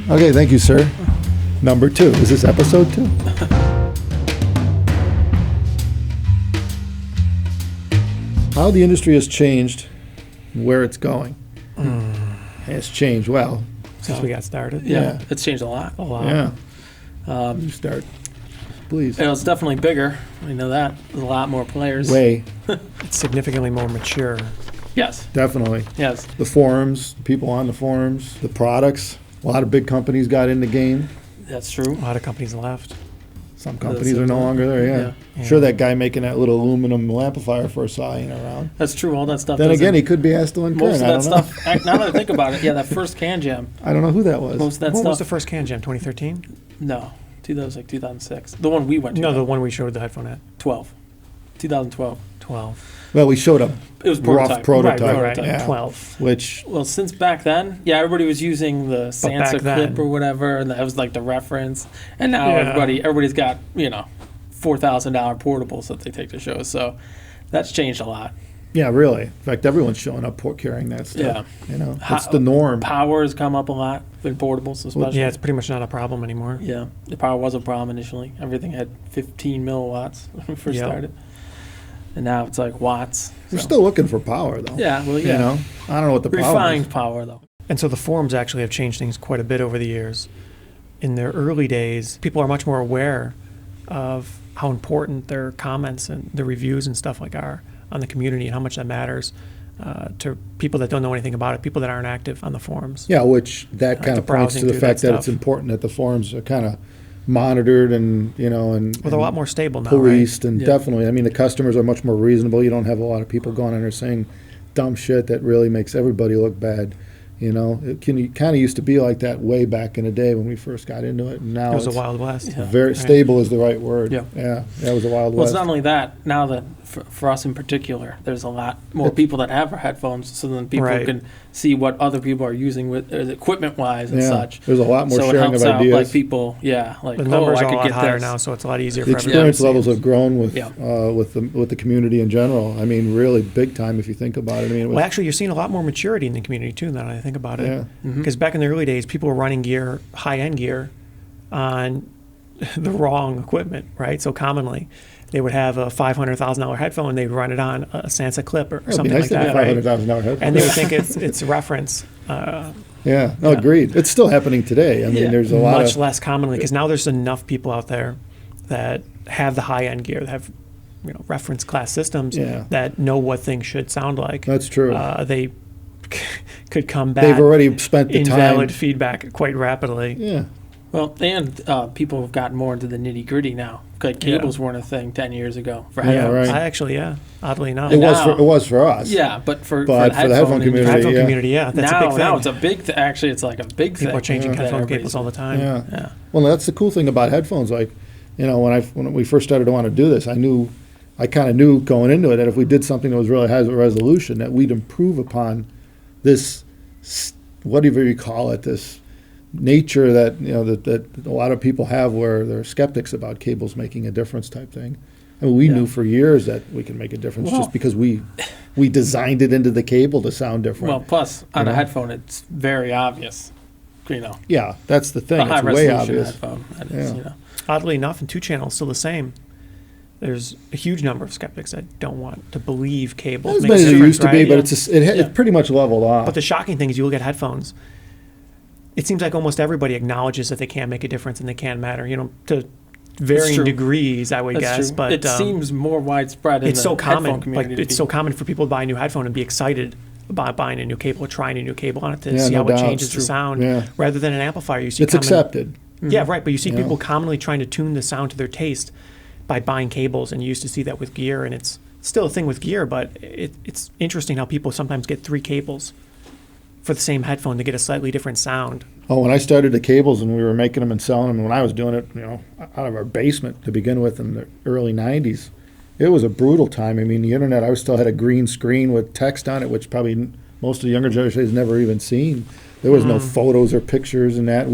Okay, thank you, sir. Number 2. Is this episode 2? How the industry has changed, where it's going. It's changed well. Since we got started. Yeah, it's changed a lot. Yeah. You start, please. It's definitely bigger. We know that. There's a lot more players. Way. It's significantly more mature. Yes. Definitely. Yes. The forums, people on the forums, the products. A lot of big companies got in the game. That's true. A lot of companies left. Some companies are no longer there, yeah. Sure, that guy making that little aluminum amplifier for a saw ain't around. That's true. All that stuff. Then again, he could be asked to most uncover. of that stuff. Now that I think about it, that first Can Jam. I don't know who that was. Most of that What stuff. was the first Can Jam? 2013? No, that was like 2006. The one we went to. No, the one we showed the headphone at. 2012. 12. Well, we showed a It was rough prototype. Right. Yeah. 12. Which, Well, since back then, everybody was using the Sansa back then- clip or whatever, and that was like the reference. And now Yeah. everybody's got $4,000 portables that they take to shows. So that's changed a lot. yeah, really. In fact, everyone's showing up carrying that stuff. It's the norm. Power has come up a lot in portables, especially. Yeah, it's pretty much not a problem anymore. Yeah, the power was a problem initially. Everything had 15 milliwatts when we first started. And now it's like watts. We're still looking for power, though. Yeah, well, I don't know what the problem refined is. power, though. And so the forums actually have changed things quite a bit over the years. In their early days, people are much more aware of how important their comments and the reviews and stuff like are on the community and how much that matters to people that don't know anything about it, people that aren't active on the forums. Yeah, which that kind to of points to browsing the through fact that that it's stuff. important that the forums are kind of monitored and, and Well, they're a lot more stable now, policed right? and Yeah. definitely. I mean, the customers are much more reasonable. You don't have a lot of people going in there saying dumb shit that really makes everybody look bad. It kind of used to be like that way back in the day when we first got into it, and now It was a it's Wild West. Yeah. very Right. stable is the right word. Yeah. That was a Wild Well, West. it's not only that. Now that for us in particular, there's a lot more people that have our headphones, so then people Right. can see what other people are using with equipment-wise and Yeah, such. there's a lot more So it sharing helps of out, ideas. like people, like The numbers I are a could lot get higher this. now, so it's a lot easier The for everybody. experience levels have grown with Yeah. with the community in general. I mean, really big time if you think about it. I mean, it was, Well, actually, you're seeing a lot more maturity in the community, too, now that I think about it. yeah. Because back in the early days, people were running gear, high-end gear, on the wrong equipment, right? So commonly, they would have a $500,000 headphone, and they'd run it on a Sansa clip or It'd be something nice like to have that, a right? $500,000 headphone. And they would think it's reference. Yeah, no, agreed. It's still happening today. I mean, Yeah. there's a lot Much of less commonly, because now there's enough people out there that have the high-end gear, that have reference class systems Yeah. that know what things should sound like. That's true. They could combat They've already spent the invalid time. feedback quite rapidly. Yeah, Well, and people have gotten more into the nitty-gritty now. Like cables weren't a thing 10 years ago for Yeah, headphones. right. I actually, oddly enough. it now- was for us. Yeah, but for But for the headphone industry, community, headphone yeah. community, that's a big thing. Now it's a big thing. Actually, it's like a big thing. People are changing that headphone everybody's- cables all the time. Yeah. Yeah. Well, that's the cool thing about headphones. Like, when we first started to want to do this, I kind of knew going into it that if we did something that was really high resolution, that we'd improve upon this, whatever you call it, this nature that that a lot of people have, where they're skeptics about cables making a difference type thing. I mean, we knew for years that we can make a difference Well- just because we designed it into the cable to sound different. Well, plus on You a know? headphone, it's very obvious. Yeah, that's the thing. A high It's way resolution obvious. headphone. That is, Yeah. Oddly enough, in 2-channel, still the same. There's a huge number of skeptics that don't want to believe cables Not as make a many as it difference, used to be, right? but it's pretty much leveled off. But the shocking thing is, you look at headphones. It seems like almost everybody acknowledges that they can make a difference and they can matter. To varying true. degrees, I would That's guess. true. But it seems more widespread in it's the so headphone common. community. Like to it's be- so common for people to buy a new headphone and be excited about buying a new cable or trying a new cable on it to Yeah, see no how it doubt. changes It's the true. sound, Yeah. rather than an amplifier. You see It's accepted. Yeah, right. But you see Yeah. people commonly trying to tune the sound to their taste by buying cables, and you used to see that with gear, and it's still a thing with gear. But it's interesting how people sometimes get 3 cables for the same headphone to get a slightly different sound. Oh, when I started the cables and we were making them and selling them, when I was doing it, out of our basement to begin with in the early 90s, it was a brutal time. I mean, the internet, I still had a green screen with text on it, which probably most of the younger generation has never even seen. There was no photos or pictures and that.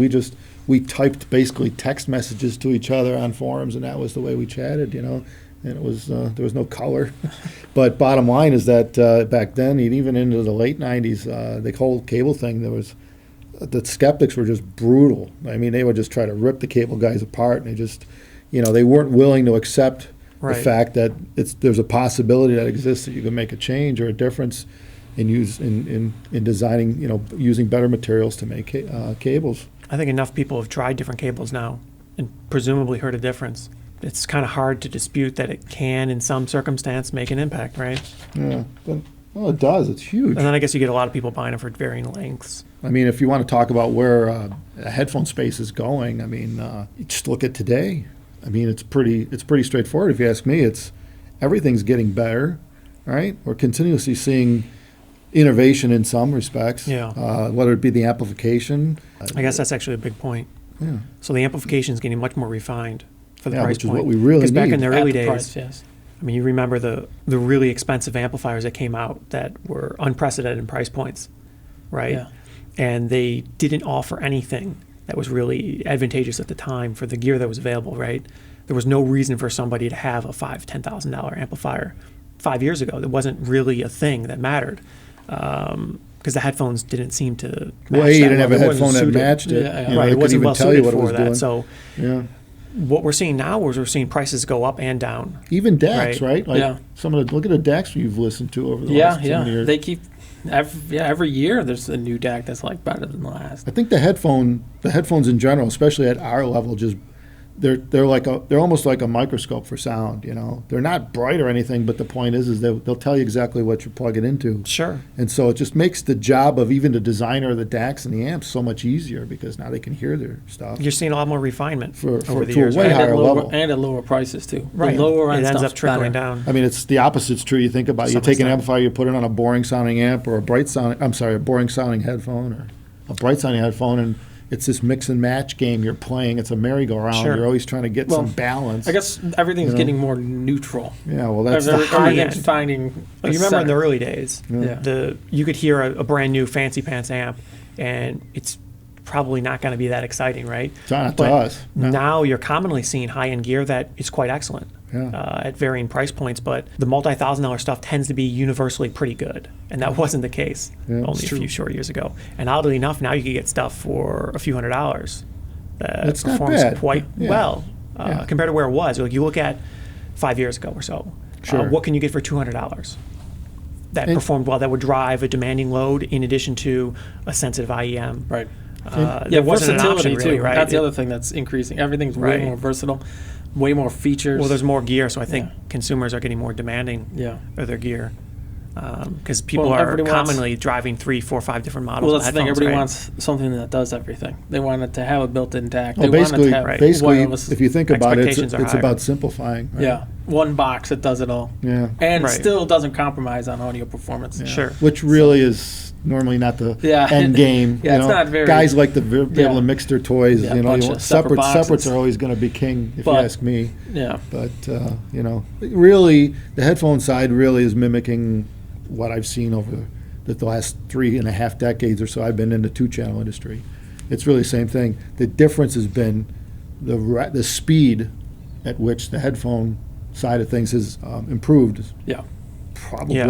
We typed basically text messages to each other on forums, and that was the way we chatted, and it was there was no color. But bottom line is that back then, and even into the late 90s, the whole cable thing, there was the skeptics were just brutal. I mean, they would just try to rip the cable guys apart, and they just, they weren't willing to accept Right. the fact that there's a possibility that exists that you can make a change or a difference in designing, using better materials to make cables. I think enough people have tried different cables now and presumably heard a difference. It's kind of hard to dispute that it can, in some circumstance, make an impact, right? Yeah, but, well, it does. It's huge. And then I guess you get a lot of people buying them for varying lengths. I mean, if you want to talk about where the headphone space is going, I mean, you just look at today. I mean, it's pretty straightforward. If you ask me, everything's getting better, right? We're continuously seeing innovation in some respects. Yeah. Whether it be the amplification. I guess that's actually a big point. Yeah. So the amplification is getting much more refined for the Yeah, price which is point. what we really Because back need. in the At early the days, price, yes. I mean, you remember the really expensive amplifiers that came out that were unprecedented in price points, right? Yeah. And they didn't offer anything that was really advantageous at the time for the gear that was available, right? There was no reason for somebody to have a $5,000-$10,000 amplifier 5 years ago. That wasn't really a thing that mattered because the headphones didn't seem to match Well, you that didn't have well. a It wasn't headphone that suited. matched it. Yeah, yeah. You know, Right, they it couldn't wasn't even well tell you suited what it for was that. doing. So Yeah. what we're seeing now is we're seeing prices go up and down. Even DAX, right? Like Yeah. look at the DAX you've listened to over the Yeah, last 10 yeah. years. They keep every year there's a new DAC that's like better than the last. I think the headphones in general, especially at our level, just they're almost like a microscope for sound. They're not bright or anything, but the point is they'll tell you exactly what you're plugging into. Sure. And so it just makes the job of even the designer of the DACs and the amps so much easier because now they can hear their stuff. You're seeing a lot more refinement For over the to a years. way right? And at higher lower, level. and at lower prices too. Right. The lower It end ends stuff's up trickling better. down. I mean, it's the opposite's true. You think about you Some take an extent. amplifier, you put it on a boring sounding amp or a boring sounding headphone or a bright sounding headphone, and it's this mix and match game you're playing. It's a merry-go-round. Sure. You're always trying to get Well, some balance. I guess everything's You know? getting more neutral. Yeah, well, that's the Everything's end. finding. Like, a you remember in the center. early days, Yeah. you could hear a brand new fancy pants amp, and it's probably not going to be that exciting, right? It's not But to us. No. now you're commonly seeing high-end gear that is quite excellent Yeah. at varying price points, but the multi-$1,000 stuff tends to be universally pretty good, and that wasn't the case Yeah. only It's a true. few short years ago. And oddly enough, now you can get stuff for a few $100s that That's not performs bad. quite Yeah. well Yeah. compared to where it was. Like, you look at 5 years ago or so, Sure. what can you get for $200? That And- performed well, that would drive a demanding load in addition to a sensitive IEM. Right. There Yeah, wasn't an versatility option really, too. right? That's the It- other thing that's increasing. Everything's Right. way more versatile, way more features. Well, there's more gear, so I think Yeah. consumers are getting more demanding Yeah. of their gear because people Well, are everybody wants- commonly driving 3, 4, 5 different models. Well, of that's the thing. headphones, Everybody right? wants something that does everything. They want it to have a built-in DAC. Well, They want it basically, to have Right. wireless. if you think about it, Expectations are it's higher. about simplifying. Right? Yeah, one box that does it all, Yeah. and Right. still doesn't compromise on audio performance. Yeah. Sure. Which really is normally not the Yeah. end game. Yeah, you it's know? not very- Guys like to be able Yeah. to mix their toys. Yeah, you know, bunch you of want separate separates boxes. are always going to be king, if you But- ask me. Yeah, But really, the headphone side really is mimicking what I've seen over the last 3.5 decades or so. I've been in the two-channel industry. It's really the same thing. The difference has been the speed at which the headphone side of things has improved. yeah, Probably yeah.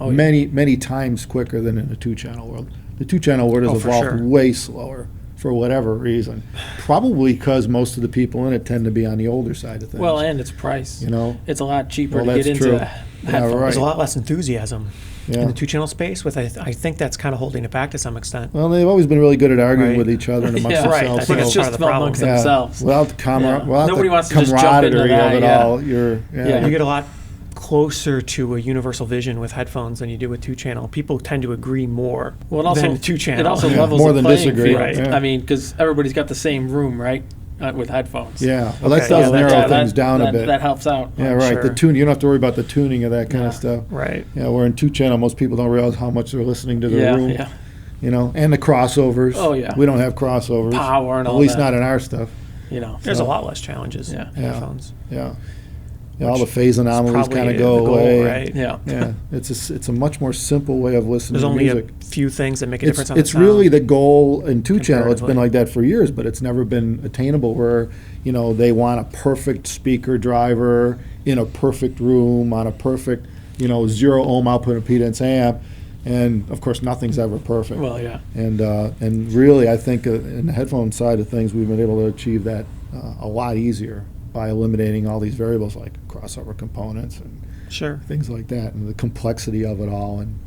Oh, yeah. many times quicker than in the two-channel world. The two-channel world has Oh, for evolved sure. way slower for whatever reason. Probably because most of the people in it tend to be on the older side of things. Well, and its price. you know, It's a lot cheaper Well, to get that's into true. the Yeah, headphones. right. There's a lot less enthusiasm yeah. in the two-channel space. I think that's kind of holding it back to some extent. Well, they've always been really good at arguing Right. with each other and amongst Yeah, right. I themselves. think But it's that's part just of the problem. amongst themselves. Without the Yeah. without Nobody the wants to just jump into camaraderie of that, it yeah. all. Yeah. You get a lot closer to a universal vision with headphones than you do with two-channel. People tend to agree more Well, it also than two-channel. It also Yeah, levels more the than playing disagree, field. right, yeah. I mean, because everybody's got the same room, right? With headphones. Yeah, well, that Okay. does Yeah, narrow Yeah, things down a bit. That helps out. Yeah, right. Sure. The tune, you don't have to worry about the tuning of that kind Yeah. of stuff. Right. Yeah, where in two-channel, most people don't realize how much they're listening to their Yeah, room. yeah. You know, and the crossovers. Oh, yeah. We don't have crossovers. Power and At all least that. not in our stuff. You know. There's So- a lot less challenges Yeah. in Yeah. headphones. Yeah. Yeah, all the phase It's anomalies probably kind of the go goal, away. right? Yeah. Yeah, it's a much more simple way of listening There's to only music. a few things that make a difference on It's the sound. really the goal in two-channel. It's been Comparatively. like that for years, but it's never been attainable where, they want a perfect speaker driver in a perfect room on a perfect, 0 ohm output impedance amp. And of course, nothing's ever perfect. Well, yeah. And really, I think in the headphone side of things, we've been able to achieve that a lot easier by eliminating all these variables like crossover components and Sure. things like that, and the complexity of it all. And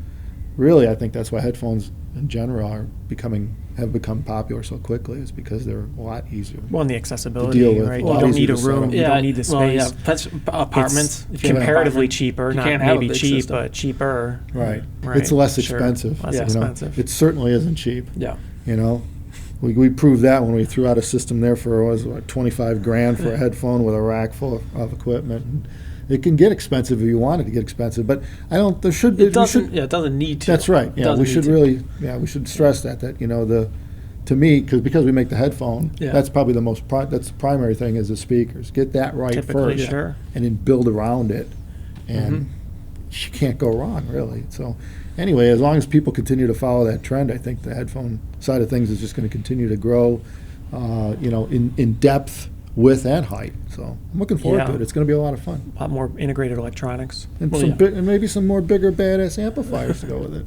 really, I think that's why headphones in general have become popular so quickly, is because they're a lot easier. Well, and the accessibility, deal with. right? Well, You don't easier need a to set room. up. You don't need the space. Well, yeah. Apartments. It's if you have an comparatively apartment, cheaper, you not can't have a maybe big cheap, system. but cheaper. Right. Right. It's less Sure. expensive. Less you know. expensive. It certainly isn't cheap. Yeah. You know, we proved that when we threw out a system there for what, 25 grand for a headphone with a rack full of equipment. And it can get expensive if you want it to get expensive, but I don't. There should be. It doesn't. Yeah, it doesn't need to. That's right. It Yeah, doesn't we need should to. really. Yeah, we should stress that you know to me because we make the headphone. Yeah. That's probably the most. That's the primary thing is the speakers. Get that right Typically, first, sure. and then build around it, and you can't go wrong really. So. Anyway, as long as people continue to follow that trend, I think the headphone side of things is just going to continue to grow, you know, in depth, width, and height. So I'm looking forward Yeah. to it. It's going to be a lot of fun, A lot more integrated electronics. and Well, yeah. and maybe some more bigger badass amplifiers to go with it.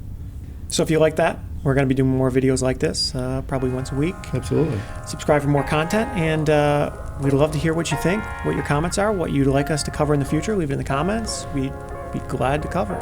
So if you like that, we're going to be doing more videos like this, probably once a week. Absolutely. Subscribe for more content, and we'd love to hear what you think, what your comments are, what you'd like us to cover in the future. Leave it in the comments. We'd be glad to cover.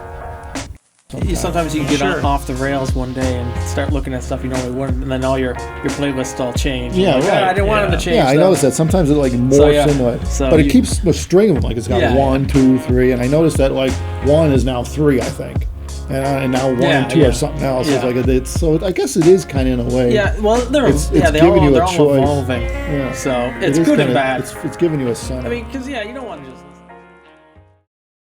Sometimes you can get Sure. off the rails one day and start looking at stuff you normally wouldn't, and then all your playlists all change. Yeah, You're like, right. I didn't want them to change. Yeah, I that. noticed that sometimes it like morphs So, yeah. into it, So but it you- keeps a string of them. Like it's got Yeah, 1, yeah. 2, 3, and I noticed that like 1 is now 3, I think, and now 1 Yeah, and 2 yeah. are something else. It's Yeah. like it's so. I guess it is kind of in a way. Yeah, well, they're It's they're giving you a all choice. evolving. Yeah. So It it's is good and kinda- bad. It's giving you a sense. I mean, because you don't want to just